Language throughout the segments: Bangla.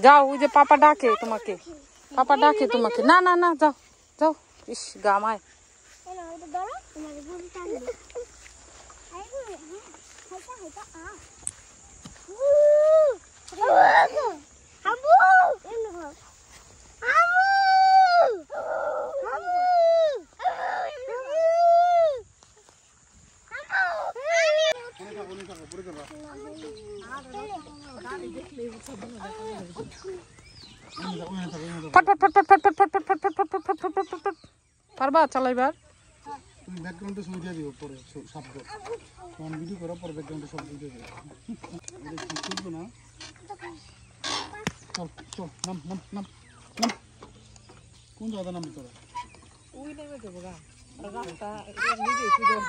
যাও, ওই যে পাপা ডাকে তোমাকে, পাপা ডাকে তোমাকে। না না না, যাও যাও। ইস, গামায়। পারবা চালাইবার? তুমি ব্যাকগ্রাউন্ডে ছবি দিয়ে দিও পরে শব্দ কোন ভিডিও করার পর ব্যাকগ্রাউন্ডে শব্দ দিয়ে দিও এটা কি করব না চল চল নাম নাম নাম নাম কোন জায়গা নাম তোরা ওই নেমে দেবো গা রাস্তা নিজে সুযোগ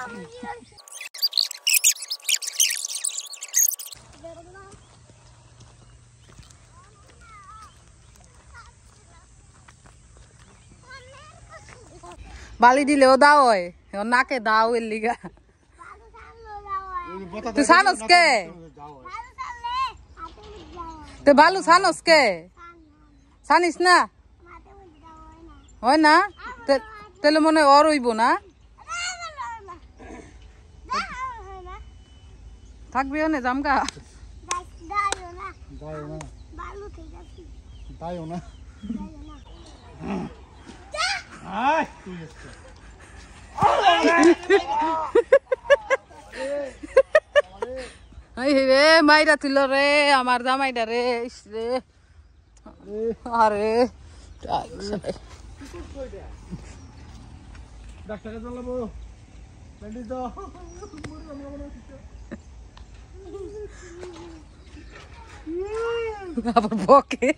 বালি দিলেও দাও হয় নাকে দাও এর লিগা তুই জানোস কে তুই বালু জানোস কে জানিস না হয় না তাহলে মনে হয় ওর হইব না থাকবি না জামগা দাও না রে মাইরা তুল রে আমার জামাইটা রে রে আরে ডাক্তারকে চালাবো ব্যান্ডেজ দাও আবার বকে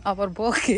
আবার বকে